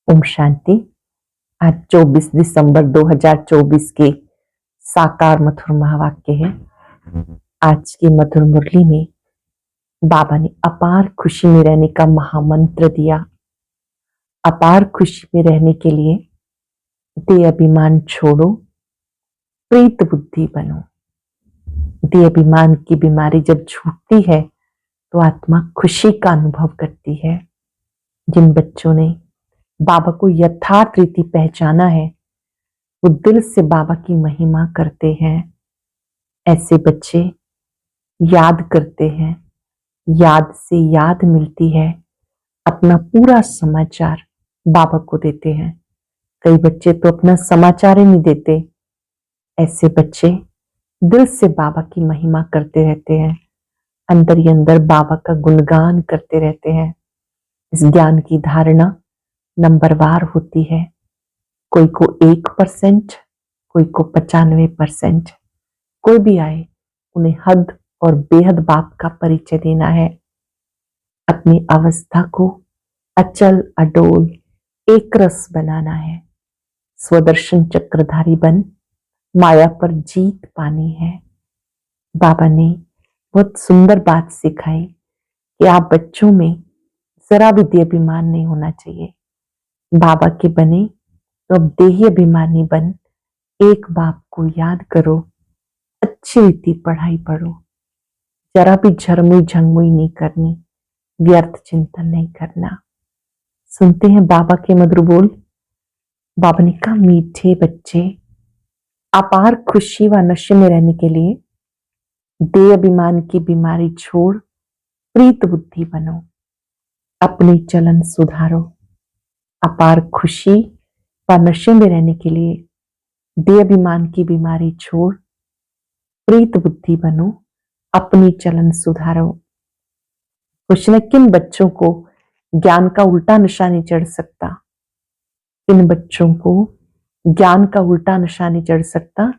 ओम शांति। आज 24 दिसंबर 2024 के साकार मधुर महावाक्य है। आज की मधुर मुरली में बाबा ने अपार खुशी में रहने का महामंत्र दिया। अपार खुशी में रहने के लिए देह अभिमान छोड़ो, प्रीत बुद्धि बनो। देह अभिमान की बीमारी जब छूटती है तो आत्मा खुशी का अनुभव करती है। जिन बच्चों ने बाबा को यथार्थ रीति पहचाना है वो दिल से बाबा की महिमा करते हैं। ऐसे बच्चे याद करते हैं, याद से याद मिलती है, अपना पूरा समाचार बाबा को देते हैं। कई बच्चे तो अपना समाचार ही नहीं देते। ऐसे बच्चे दिल से बाबा की महिमा करते रहते हैं, अंदर ही अंदर बाबा का गुणगान करते रहते हैं। इस ज्ञान की धारणा नंबरवार होती है। कोई को 1%, कोई को 95%। कोई भी आए उन्हें हद और बेहद बाप का परिचय देना है। अपनी अवस्था को अचल अडोल एक रस बनाना है। स्वदर्शन चक्रधारी बन माया पर जीत पानी है। बाबा ने बहुत सुंदर बात सिखाई कि आप बच्चों में जरा भी देह अभिमान नहीं होना चाहिए। बाबा के बने तो अब देही अभिमानी बन एक बाप को याद करो, अच्छी रीति पढ़ाई पढ़ो, जरा भी झरमुई झंगमुई नहीं करनी, व्यर्थ चिंतन नहीं करना। सुनते हैं बाबा के मधुर बोल। बाबा ने कहा, मीठे बच्चे, अपार खुशी व नशे में रहने के लिए देह अभिमान की बीमारी छोड़ प्रीत बुद्धि बनो, अपनी चलन सुधारो। अपार खुशी व नशे में रहने के लिए देह अभिमान की बीमारी छोड़ प्रीत बुद्धि बनो, अपनी चलन सुधारो। कुछ न किन बच्चों को ज्ञान का उल्टा नशा नहीं चढ़ सकता। इन बच्चों को ज्ञान का उल्टा नशा नहीं चढ़ सकता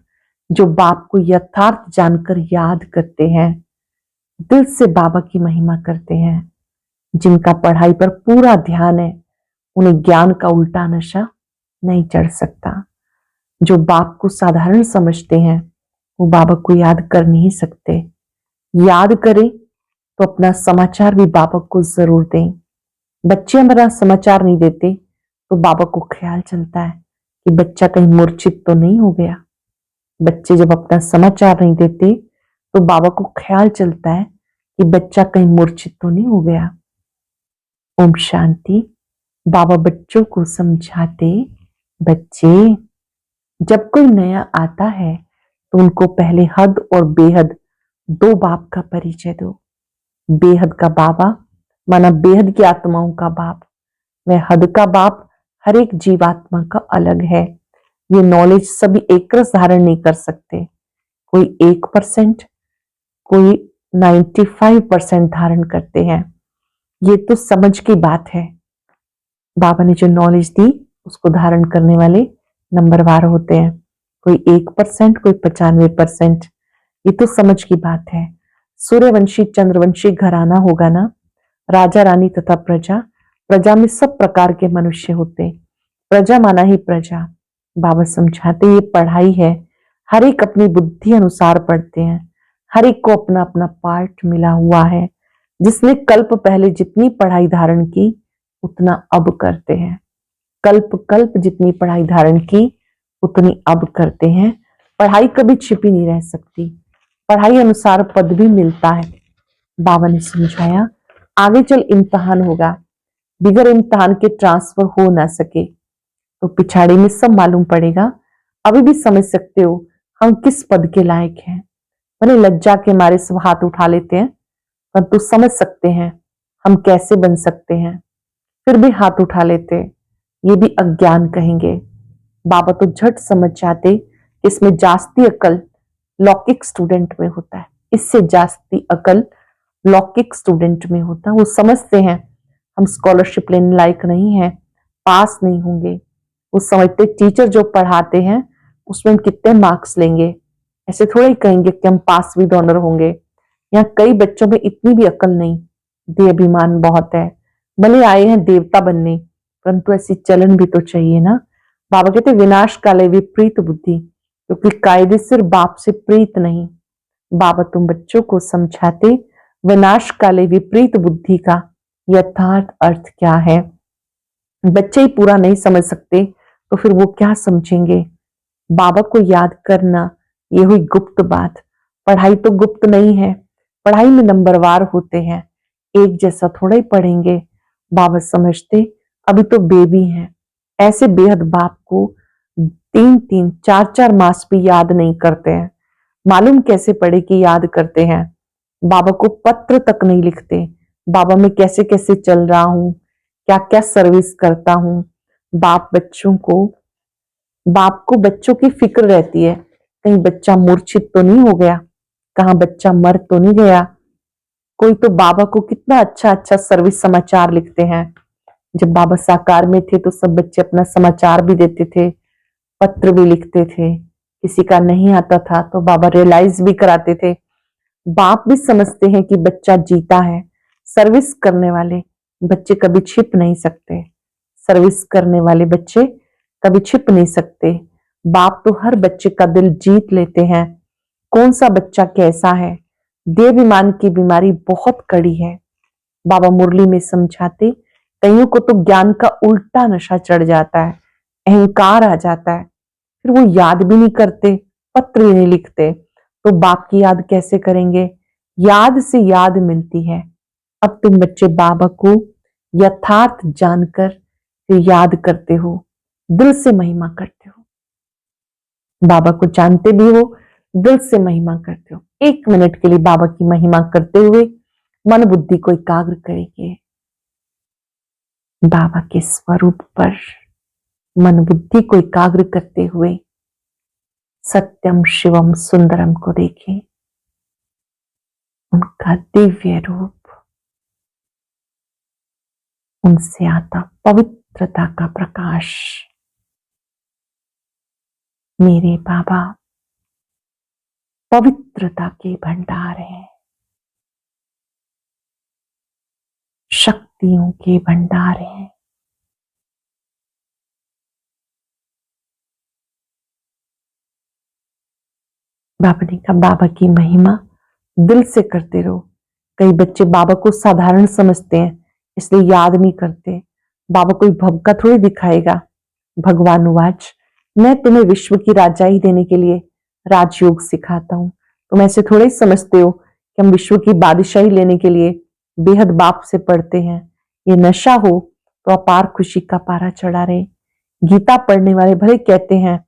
जो बाप को यथार्थ जानकर याद करते हैं, दिल से बाबा की महिमा करते हैं। जिनका पढ़ाई पर पूरा ध्यान है उन्हें ज्ञान का उल्टा नशा नहीं चढ़ सकता। जो बाप को साधारण समझते हैं वो बाबा को याद कर नहीं सकते। याद करें तो अपना समाचार भी बाबा को जरूर दें। बच्चे हमारा समाचार नहीं देते तो बाबा को ख्याल चलता है कि बच्चा कहीं मूर्छित तो नहीं हो गया। बच्चे जब अपना समाचार नहीं देते तो बाबा को ख्याल चलता है कि बच्चा कहीं मूर्छित तो नहीं हो गया। ओम शांति। बाबा बच्चों को समझाते, बच्चे जब कोई नया आता है तो उनको पहले हद और बेहद दो बाप का परिचय दो। बेहद का बाबा माना बेहद की आत्माओं का बाप, वह हद का बाप हर एक जीवात्मा का अलग है। ये नॉलेज सभी एक रस धारण नहीं कर सकते। कोई 1%, कोई 95% धारण करते हैं। ये तो समझ की बात है। बाबा ने जो नॉलेज दी उसको धारण करने वाले नंबरवार होते हैं। कोई 1%, कोई 95%। ये तो समझ की बात है। सूर्यवंशी चंद्रवंशी घराना होगा ना, राजा रानी तथा प्रजा, प्रजा में सब प्रकार के मनुष्य होते। प्रजा माना ही प्रजा। बाबा समझाते ये पढ़ाई है, हर एक अपनी बुद्धि अनुसार पढ़ते हैं। हर एक को अपना अपना पार्ट मिला हुआ है। जिसने कल्प पहले जितनी पढ़ाई धारण की उतना अब करते हैं। कल्प कल्प जितनी पढ़ाई धारण की उतनी अब करते हैं। पढ़ाई कभी छिपी नहीं रह सकती। पढ़ाई अनुसार पद भी मिलता है। बाबा ने समझाया आगे चल इम्तिहान होगा, बिगर इम्तिहान के ट्रांसफर हो ना सके तो पिछाड़ी में सब मालूम पड़ेगा। अभी भी समझ सकते हो हम किस पद के लायक हैं। भले लज्जा के मारे सब हाथ उठा लेते हैं, परंतु समझ सकते हैं हम कैसे बन सकते हैं, फिर भी हाथ उठा लेते। ये भी अज्ञान कहेंगे। बाबा तो झट समझ जाते इसमें जास्ती अकल लौकिक स्टूडेंट में होता है, इससे जास्ती अकल लौकिक स्टूडेंट में होता है। वो समझते हैं हम स्कॉलरशिप लेने लायक नहीं है, पास नहीं होंगे। वो समझते टीचर जो पढ़ाते हैं उसमें हम कितने मार्क्स लेंगे, ऐसे थोड़ा ही कहेंगे कि हम पास विद ऑनर होंगे। यहाँ कई बच्चों में इतनी भी अकल नहीं, देह अभिमान बहुत है। भले आए हैं देवता बनने परंतु ऐसी चलन भी तो चाहिए ना। बाबा कहते विनाश काले विपरीत बुद्धि, क्योंकि कायदे सिर बाप से प्रीत नहीं। बाबा तुम बच्चों को समझाते विनाश काले विपरीत बुद्धि का यथार्थ अर्थ क्या है। बच्चे ही पूरा नहीं समझ सकते तो फिर वो क्या समझेंगे। बाबा को याद करना ये हुई गुप्त बात। पढ़ाई तो गुप्त नहीं है, पढ़ाई में नंबरवार होते हैं, एक जैसा थोड़ा ही पढ़ेंगे। बाबा समझते अभी तो बेबी हैं, ऐसे बेहद बाप को 3-3 4-4 मास भी याद नहीं करते हैं। मालूम कैसे पढ़े कि याद करते हैं। बाबा को पत्र तक नहीं लिखते। बाबा मैं कैसे कैसे चल रहा हूं, क्या क्या सर्विस करता हूं। बाप को बच्चों की फिक्र रहती है, कहीं बच्चा मूर्छित तो नहीं हो गया, कहाँ बच्चा मर तो नहीं गया। कोई तो बाबा को कितना अच्छा अच्छा सर्विस समाचार लिखते हैं। जब बाबा साकार में थे तो सब बच्चे अपना समाचार भी देते थे, पत्र भी लिखते थे। किसी का नहीं आता था तो बाबा रियलाइज भी कराते थे। बाप भी समझते हैं कि बच्चा जीता है। सर्विस करने वाले बच्चे कभी छिप नहीं सकते, सर्विस करने वाले बच्चे कभी छिप नहीं सकते। बाप तो हर बच्चे का दिल जीत लेते हैं। कौन सा बच्चा कैसा है। देवाभिमान की बीमारी बहुत कड़ी है। बाबा मुरली में समझाते कईयों को तो ज्ञान का उल्टा नशा चढ़ जाता है, अहंकार आ जाता है, फिर वो याद भी नहीं करते, पत्र भी नहीं लिखते, तो बाप की याद कैसे करेंगे। याद से याद मिलती है। अब तुम बच्चे बाबा को यथार्थ जानकर फिर याद करते हो, दिल से महिमा करते हो। बाबा को जानते भी हो, दिल से महिमा करते हो। 1 मिनट के लिए बाबा की महिमा करते हुए मन बुद्धि को एकाग्र करेंगे। बाबा के स्वरूप पर मन बुद्धि को एकाग्र करते हुए सत्यम शिवम सुंदरम को देखें, उनका दिव्य रूप, उनसे आता पवित्रता का प्रकाश। मेरे बाबा पवित्रता के भंडार हैं, शक्तियों के भंडार हैं। बाबा ने कहा बाबा की महिमा दिल से करते रहो। कई बच्चे बाबा को साधारण समझते हैं इसलिए याद नहीं करते। बाबा कोई भव का थोड़ी दिखाएगा। भगवान वाच मैं तुम्हें विश्व की राजाई देने के लिए राजयोग सिखाता हूं। तुम ऐसे थोड़े ही समझते हो कि हम विश्व की बादशाही लेने के लिए बेहद बाप से पढ़ते हैं। ये नशा हो तो अपार खुशी का पारा चढ़ा रहे। गीता पढ़ने वाले भले कहते हैं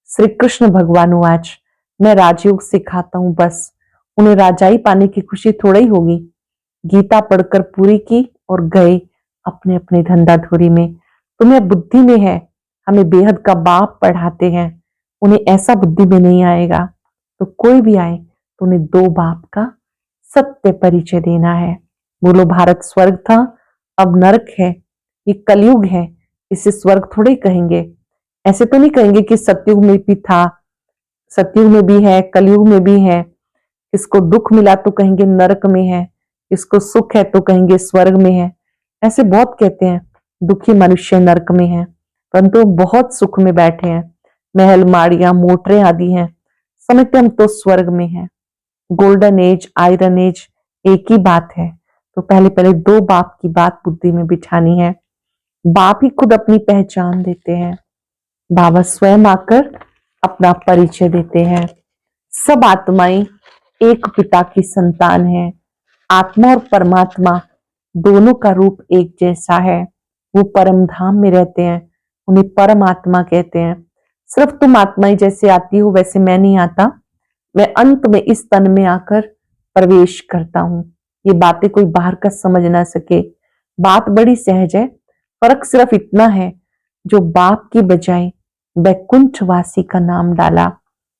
श्री कृष्ण भगवान वाच मैं राजयोग सिखाता हूं, बस उन्हें राजाई पाने की खुशी थोड़ा ही होगी। गीता पढ़कर पूरी की और गए अपने अपने धंधाधोरी में। तुम्हें बुद्धि में है, हमें बेहद का बाप पढ़ाते हैं, उन्हें ऐसा बुद्धि में नहीं आएगा। तो कोई भी आए तो उन्हें 2 बाप का सत्य परिचय देना है। बोलो भारत स्वर्ग था अब नरक है, ये कलयुग है, इसे स्वर्ग थोड़े कहेंगे। ऐसे तो नहीं कहेंगे कि सतयुग में भी था, सतयुग में भी है, कलयुग में भी है। किसको दुख मिला तो कहेंगे नरक में है, किसको सुख है तो कहेंगे स्वर्ग में है। ऐसे बहुत कहते हैं दुखी मनुष्य नरक में है, परंतु बहुत सुख में बैठे हैं, महल माड़ियां मोटरें आदि हैं, समझते हम तो स्वर्ग में है। गोल्डन एज आयरन एज एक ही बात है। तो पहले पहले 2 बाप की बात बुद्धि में बिठानी है। बाप ही खुद अपनी पहचान देते हैं। बाबा स्वयं आकर अपना परिचय देते हैं। सब आत्माएं एक पिता की संतान है। आत्मा और परमात्मा दोनों का रूप एक जैसा है। वो परम धाम में रहते हैं, उन्हें परमात्मा कहते हैं। सिर्फ तुम आत्माएं जैसे आती हो वैसे मैं नहीं आता, मैं अंत में इस तन में आकर प्रवेश करता हूं। ये बातें कोई बाहर का समझ ना सके, बात बड़ी सहज है। फर्क सिर्फ इतना है जो बाप की बजाय बैकुंठवासी का नाम डाला।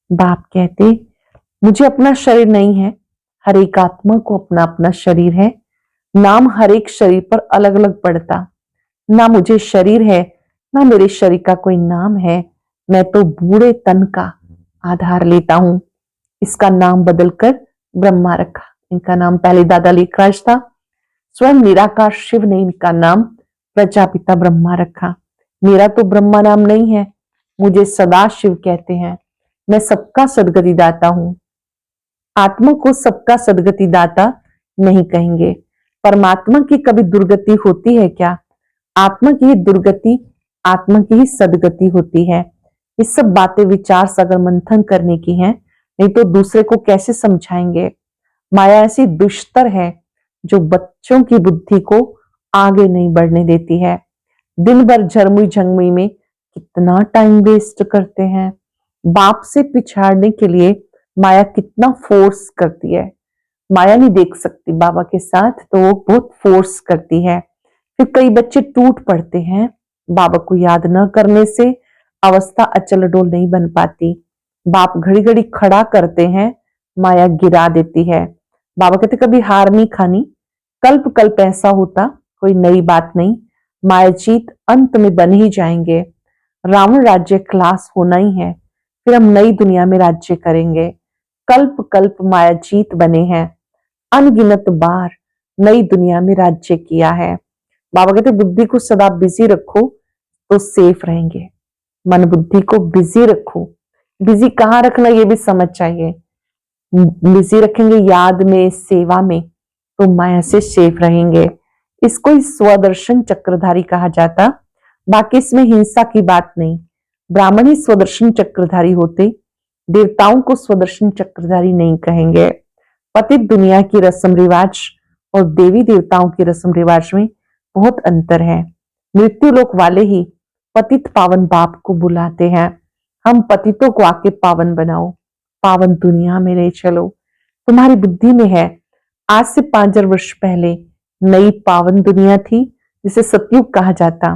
बाप कहते मुझे अपना शरीर नहीं है, हर एक आत्मा को अपना अपना शरीर है। नाम हर एक शरीर पर अलग अलग पड़ता। ना मुझे शरीर है ना मेरे शरीर का कोई नाम है। मैं तो बूढ़े तन का आधार लेता हूं। इसका नाम बदलकर ब्रह्मा रखा। इनका नाम पहले दादा लेखराज था। स्वयं निराकार शिव ने इनका नाम प्रजापिता ब्रह्मा रखा। मेरा तो ब्रह्मा नाम नहीं है, मुझे सदा शिव कहते हैं। मैं सबका सदगति दाता हूं। आत्मा को सबका सदगति दाता नहीं कहेंगे। परमात्मा की कभी दुर्गति होती है क्या? आत्मा की ही दुर्गति आत्मा की ही सदगति होती है। ये सब बातें विचार सागर मंथन करने की हैं, नहीं तो दूसरे को कैसे समझाएंगे। माया ऐसी दुष्टर है जो बच्चों की बुद्धि को आगे नहीं बढ़ने देती है। दिन भर झरमुई झंगमुई में कितना टाइम वेस्ट करते हैं। बाप से पिछाड़ने के लिए माया कितना फोर्स करती है। माया नहीं देख सकती बाबा के साथ, तो वो बहुत फोर्स करती है। फिर कई बच्चे टूट पड़ते हैं। बाबा को याद न करने से अवस्था अचल अडोल नहीं बन पाती। बाप घड़ी घड़ी खड़ा करते हैं, माया गिरा देती है। बाबा कहते कभी हार नहीं खानी, कल्प कल्प ऐसा होता, कोई नई बात नहीं। माया जीत अंत में बन ही जाएंगे। रावण राज्य क्लास होना ही है, फिर हम नई दुनिया में राज्य करेंगे। कल्प कल्प माया जीत बने हैं, अनगिनत बार नई दुनिया में राज्य किया है। बाबा कहते बुद्धि को सदा बिजी रखो तो सेफ रहेंगे। मन बुद्धि को बिजी रखो। बिजी कहाँ रखना ये भी समझ चाहिए। बिजी रखेंगे याद में, सेवा में, तो माया से सेफ रहेंगे। इसको ही स्वदर्शन चक्रधारी कहा जाता। बाकी इसमें हिंसा की बात नहीं। ब्राह्मण ही स्वदर्शन चक्रधारी होते, देवताओं को स्वदर्शन चक्रधारी नहीं कहेंगे। पतित दुनिया की रस्म रिवाज और देवी देवताओं की रस्म रिवाज में बहुत अंतर है। मृत्यु लोक वाले ही पतित पावन बाप को बुलाते हैं। हम पतितों को आके पावन बनाओ, पावन दुनिया में ले चलो। तुम्हारी बुद्धि में है। आज से 5000 वर्ष पहले नई पावन दुनिया थी, जिसे सतयुग कहा जाता।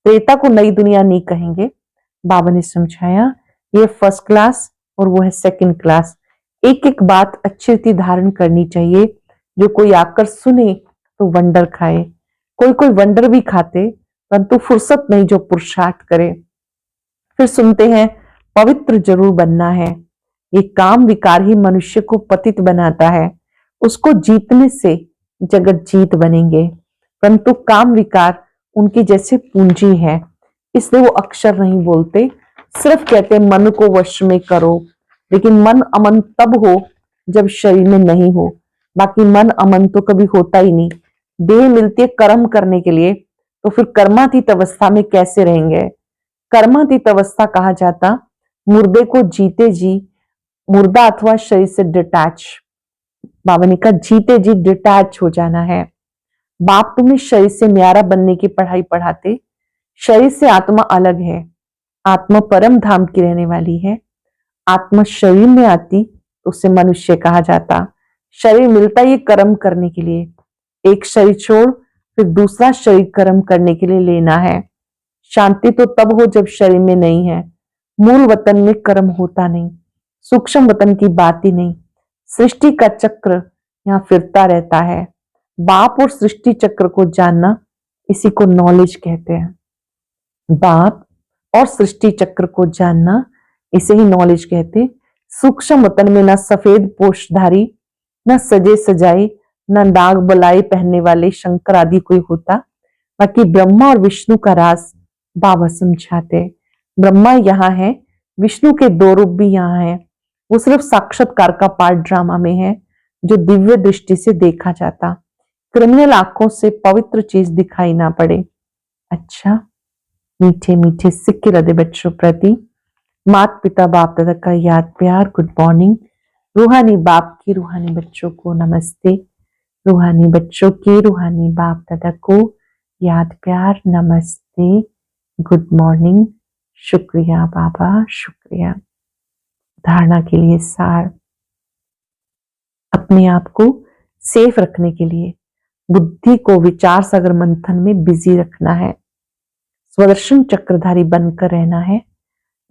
त्रेता को नई दुनिया नहीं कहेंगे। बाबा ने समझाया ये फर्स्ट क्लास और वो है सेकंड क्लास। एक एक बात अच्छी रीति धारण करनी चाहिए। जो कोई आकर सुने तो वंडर खाए। कोई कोई वंडर भी खाते, परंतु फुर्सत नहीं जो पुरुषार्थ करे। फिर सुनते हैं पवित्र जरूर बनना है। ये काम विकार ही मनुष्य को पतित बनाता है। उसको जीतने से जगत जीत बनेंगे, परंतु काम विकार उनकी जैसे पूंजी है, इसलिए वो अक्षर नहीं बोलते, सिर्फ कहते मन को वश में करो। लेकिन मन अमन तब हो जब शरीर में नहीं हो। बाकी मन अमन तो कभी होता ही नहीं। देह मिलती है कर्म करने के लिए, तो फिर कर्मातीत अवस्था में कैसे रहेंगे। कर्मातीत अवस्था कहा जाता मुर्दे को जीते जी, मुर्दा अथवा शरीर से डिटैच। बाबा ने कहा जीते जी डिटैच हो जाना है। बाप तुम्हें शरीर से न्यारा बनने की पढ़ाई पढ़ाते। शरीर से आत्मा अलग है। आत्मा परम धाम की रहने वाली है। आत्मा शरीर में आती तो उसे मनुष्य कहा जाता। शरीर मिलता ये कर्म करने के लिए। एक शरीर छोड़ फिर दूसरा शरीर कर्म करने के लिए लेना है। शांति तो तब हो जब शरीर में नहीं है। मूल वतन में कर्म होता नहीं, सूक्ष्म वतन की बात ही नहीं। सृष्टि का चक्र यहाँ फिरता रहता है। बाप और सृष्टि चक्र को जानना, इसी को नॉलेज कहते हैं। बाप और सृष्टि चक्र को जानना, इसे ही नॉलेज कहते। सूक्ष्म वतन में ना सफेद पोषधारी, न सजे सजाए, न नाग बलाई पहनने वाले शंकर आदि कोई होता। बाकी ब्रह्मा और विष्णु का राज बाबा समझाते। ब्रह्मा यहाँ है, विष्णु के 2 रूप भी यहाँ है। वो सिर्फ साक्षात्कार का पार्ट ड्रामा में है, जो दिव्य दृष्टि से देखा जाता। क्रिमिनल आंखों से पवित्र चीज दिखाई ना पड़े। अच्छा, मीठे मीठे सिक्के हृदय बच्चों प्रति माता पिता बाप दादा का याद प्यार गुड मॉर्निंग। रूहानी बाप की रूहानी बच्चों को नमस्ते। रूहानी बच्चों के रूहानी बाप दादा को याद प्यार नमस्ते, गुड मॉर्निंग। शुक्रिया बाबा, शुक्रिया। धारणा के लिए सार, अपने आप को सेफ रखने के लिए बुद्धि को विचार सागर मंथन में बिजी रखना है। स्वदर्शन चक्रधारी बनकर रहना है।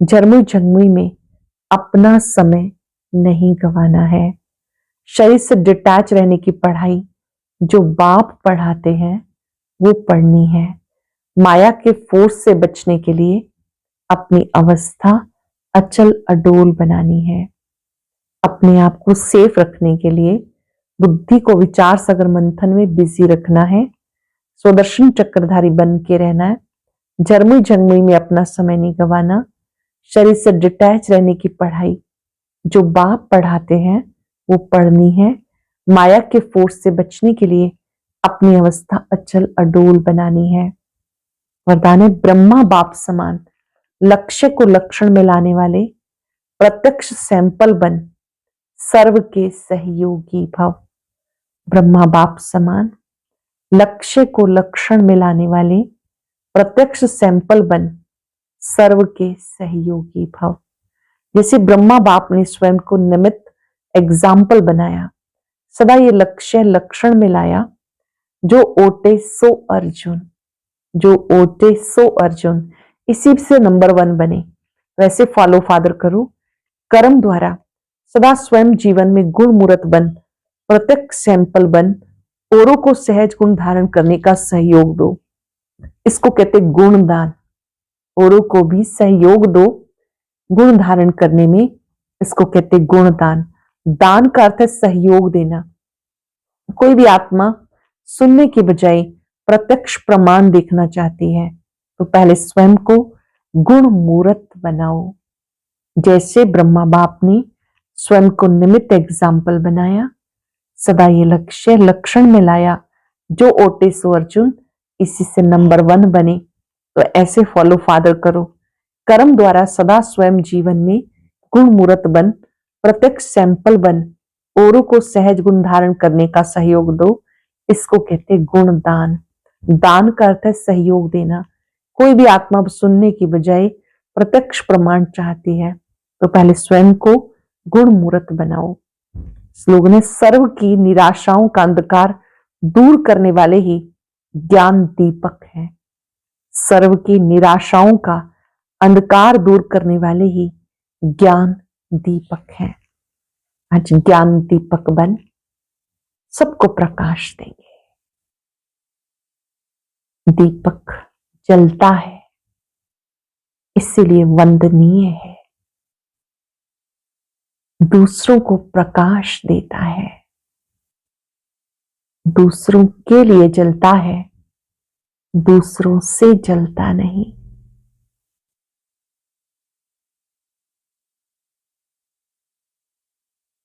झरमुई झंगमुई में अपना समय नहीं गंवाना है। शरीर से डिटैच रहने की पढ़ाई जो बाप पढ़ाते हैं वो पढ़नी है। माया के फोर्स से बचने के लिए अपनी अवस्था अचल अडोल बनानी है। अपने आप को सेफ रखने के लिए बुद्धि को विचार सागर मंथन में बिजी रखना है। स्वदर्शन चक्रधारी बन के रहना है। जर्मी जंगमी में अपना समय नहीं गंवाना। शरीर से डिटैच रहने की पढ़ाई जो बाप पढ़ाते हैं वो पढ़नी है। माया के फोर्स से बचने के लिए अपनी अवस्था अचल अडोल बनानी है। वरदान है ब्रह्मा बाप समान लक्ष्य को लक्षण में लाने वाले प्रत्यक्ष सैंपल बन सर्व के सहयोगी भव। ब्रह्मा बाप समान लक्ष्य को लक्षण में लाने वाले प्रत्यक्ष सैंपल बन सर्व के सहयोगी भव। जैसे ब्रह्मा बाप ने स्वयं को निमित्त एग्जाम्पल बनाया, सदा ये लक्ष्य लक्षण में लाया, जो ओटे सो अर्जुन, जो ओटे सो अर्जुन, इसी से नंबर 1 बने। वैसे फॉलो फादर करो, कर्म द्वारा सदा स्वयं जीवन में गुण मूर्त बन प्रत्यक्ष सैंपल बन औरों को सहज गुण धारण करने का सहयोग दो। इसको कहते गुण दान। औरों को भी सहयोग दो गुण धारण करने में, इसको कहते गुण दान। दान का अर्थ है सहयोग देना। कोई भी आत्मा सुनने के बजाय प्रत्यक्ष प्रमाण देखना चाहती है तो पहले स्वयं को गुण मूर्त बनाओ। जैसे ब्रह्मा बाप ने स्वयं को निमित्त एग्जाम्पल बनाया, सदा ये लक्ष्य लक्षण में लाया, जो ओटे सो अर्जुन, इसी से नंबर 1 बने। तो ऐसे फॉलो फादर करो, कर्म द्वारा सदा स्वयं जीवन में गुण मूर्त बन प्रत्यक्ष सैंपल बन औरों को सहज गुण धारण करने का सहयोग दो। इसको कहते गुण दान। दान का अर्थ है सहयोग देना। कोई भी आत्मा सुनने की बजाय प्रत्यक्ष प्रमाण चाहती है तो पहले स्वयं को गुण मूर्त बनाओ। स्लोगन है सर्व की निराशाओं का अंधकार दूर करने वाले ही ज्ञान दीपक है। सर्व की निराशाओं का अंधकार दूर करने वाले ही ज्ञान दीपक है। आज ज्ञान दीपक बन सबको प्रकाश देंगे। दीपक जलता है इसीलिए वंदनीय है, दूसरों को प्रकाश देता है, दूसरों के लिए जलता है, दूसरों से जलता नहीं।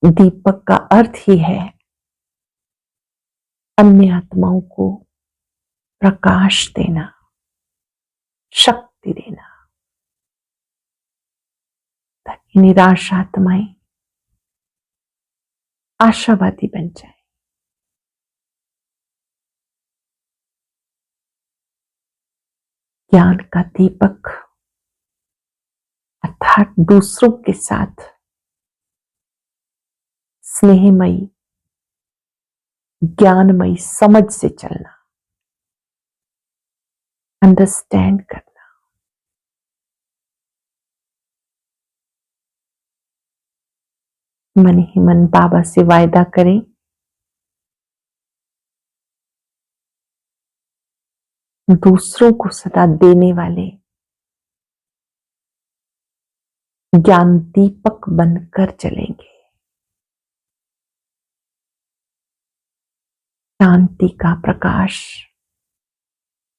दीपक का अर्थ ही है अन्य आत्माओं को प्रकाश देना, शक्ति देना, ताकि निराश आत्माएं आशावादी बन जाए। ज्ञान का दीपक अर्थात दूसरों के साथ स्नेहमयी ज्ञानमयी समझ से चलना, अंडरस्टैंड करना। मन ही मन बाबा से वायदा करें, दूसरों को सदा देने वाले ज्ञान दीपक बनकर चलेंगे। शांति का प्रकाश,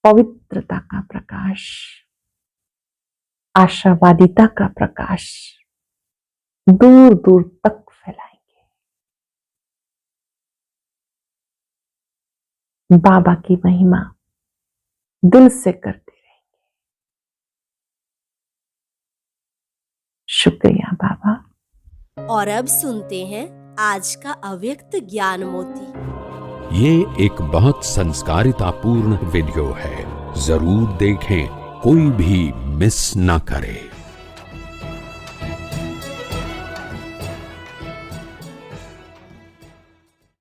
पवित्रता का प्रकाश, आशावादिता का प्रकाश दूर दूर तक फैलाएंगे। बाबा की महिमा दिल से करते रहेंगे। शुक्रिया बाबा। और अब सुनते हैं आज का अव्यक्त ज्ञान मोती। ये एक बहुत संस्कारितापूर्ण वीडियो है, जरूर देखें, कोई भी मिस ना करे।